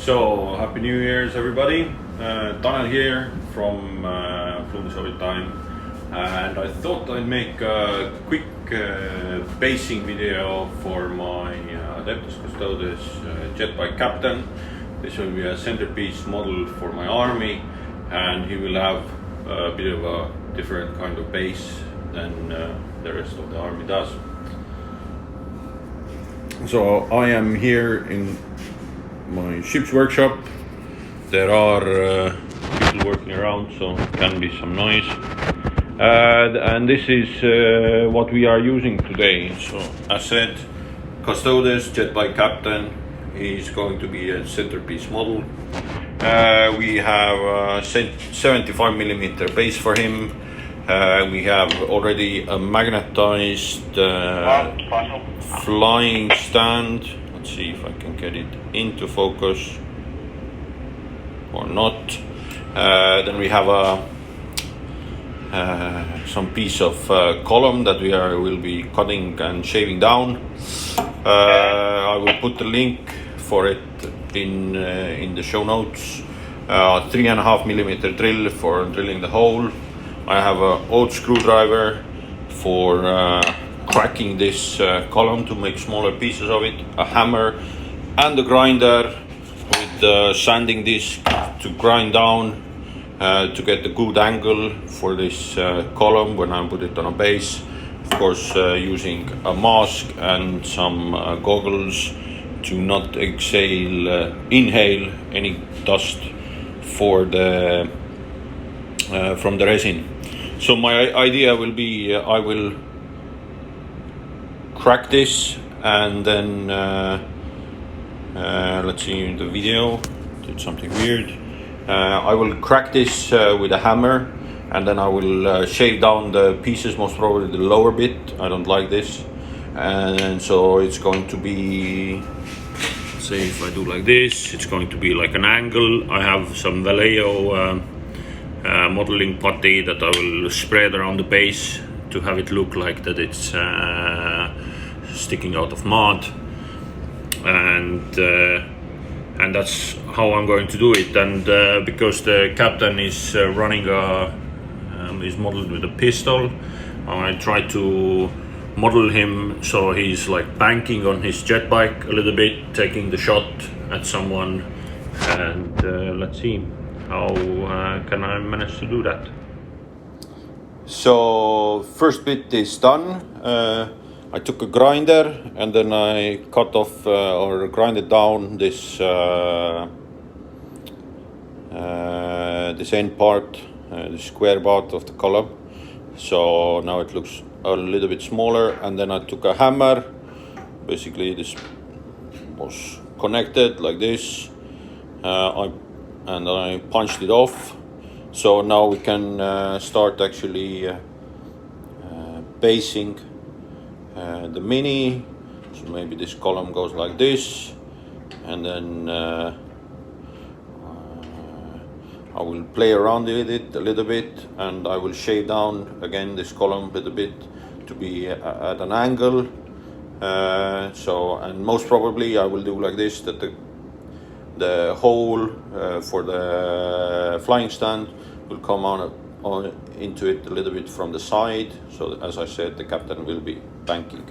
So, Happy New Year's everybody. Tanel here from the time, and I thought I'd make a quick basing video for my Custodes jet bike captain. This will be a centerpiece model for my army, and he will have a bit of a different kind of base than the rest of the army does. So I am here in my ship's workshop. There are people working around, so can be some noise. And this is what we are using today. So as said, Custodes jet bike captain is going to be a centerpiece model. We have a 75mm base for him. We have already a magnetized flying stand. Let's see if I can get it into focus or not. Then we have some piece of column that we will be cutting and shaving down. I will put the link for it in the show notes. 3.5mm drill for drilling the hole. I have an old screwdriver for cracking this column to make smaller pieces of it, a hammer and a grinder with the sanding disc to grind down to get the good angle for this column when I put it on a base. Of course, using a mask and some goggles to not inhale any dust for from the resin. So my idea will be I will crack this, and then let's see in the video, did something weird. I will crack this with a hammer, and then I will shave down the pieces, most probably the lower bit. I don't like this, and so it's going to be, say if I do like this, it's going to be like an angle. I have some Vallejo modeling putty that I will spread around the base to have it look like that it's sticking out of mud, and that's how I'm going to do it. And because the captain is running is modeled with a pistol, I try to model him so he's like banking on his jet bike a little bit, taking the shot at someone, and let's see how can I manage to do that. So first bit is done. I took a grinder and then I cut off or grinded down this this end part, the square part of the column. So now it looks a little bit smaller, and then I took a hammer. Basically this was connected like this, and I punched it off. So now we can start actually basing the Mini. So maybe this column goes like this, and then I will play around with it a little bit, and I will shave down again this column a little bit to be at an angle. So, and most probably I will do like this, that the hole for the flying stand will come on into it a little bit from the side. So as I said, the captain will be banking.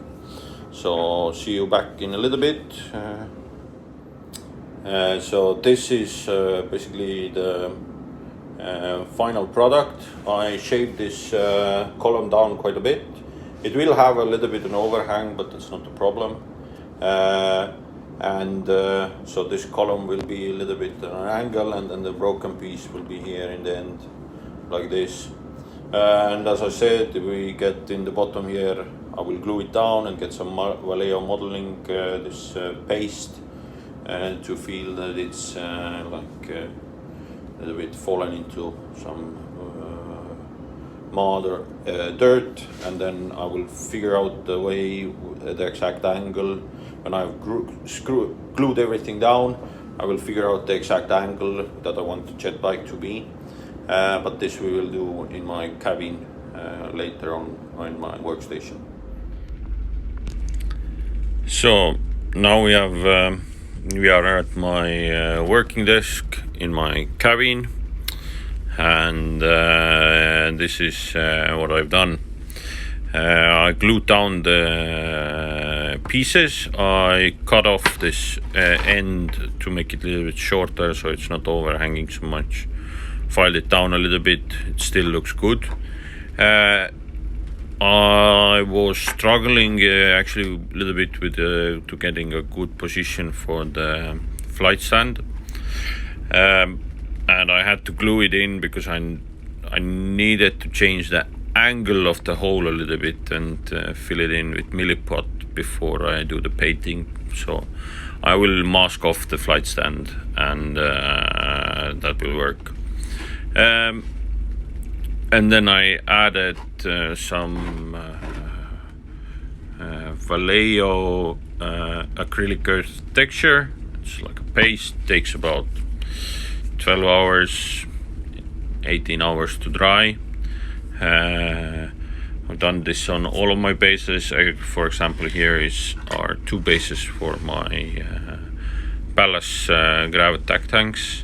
So see you back in a little bit. So this is basically the final product. I shaved this column down quite a bit. It will have a little bit an overhang, but that's not a problem. And so this column will be a little bit at an angle, and then the broken piece will be here in the end like this. And as I said, we get in the bottom here, I will glue it down and get some Vallejo modeling this paste to feel that it's like a little bit fallen into some mud or dirt, and then I will figure out the way, the exact angle. When I've glued everything down, I will figure out the exact angle that I want the jet bike to be. But this we will do in my cabin later on in my workstation. So now we have we are at my working desk in my cabin, and this is what I've done. I glued down the pieces. I cut off this end to make it a little bit shorter so it's not overhanging so much. Filed it down a little bit. It still looks good. I was struggling actually a little bit with to getting a good position for the flight stand, and I had to glue it in because I needed to change the angle of the hole a little bit and fill it in with milliput before I do the painting. So I will mask off the flight stand, and that will work. And then I added some Vallejo acrylic earth texture. It's like a paste, takes about 12 hours, 18 hours to dry. I've done this on all of my bases. For example, here are two bases for my ballast gravitac tanks,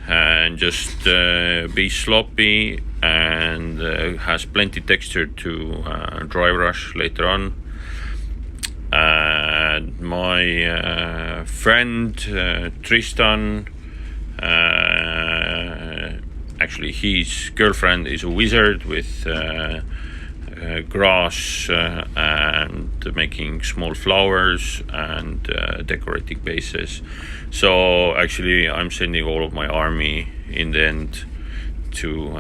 and just be sloppy and has plenty texture to dry brush later on. And my friend Tristan, actually his girlfriend is a wizard with grass and making small flowers and decorating bases. So actually I'm sending all of my army in the end to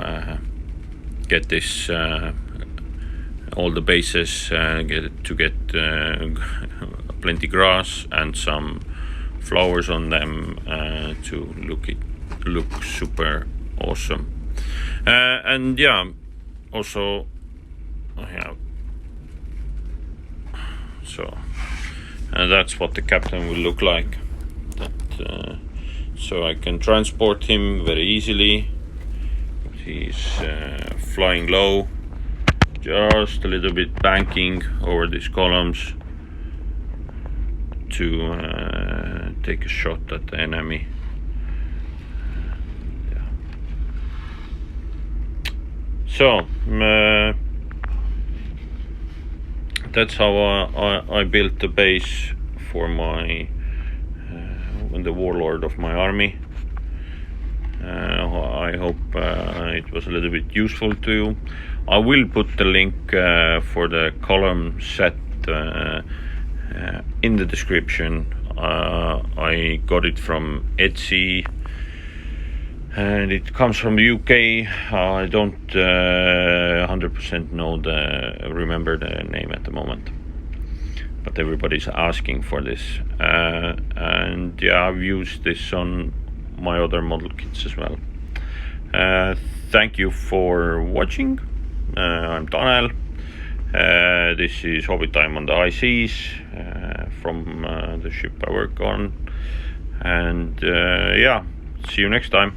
get this all the bases, get plenty grass and some flowers on them to look super awesome. And yeah, also I have so that's what the captain will look like. That so I can transport him very easily. He's flying low, just a little bit banking over these columns to take a shot at the enemy. Yeah. So that's how I built the base for my the warlord of my army. I hope it was a little bit useful to you. I will put the link for the column set in the description. I got it from Etsy and it comes from the UK. I don't 100% remember the name at the moment, but everybody's asking for this. And yeah, I've used this on my other model kits as well. Thank you for watching. I'm Tanel. This is Hobby Time on the high seas from the ship I work on. And yeah, see you next time.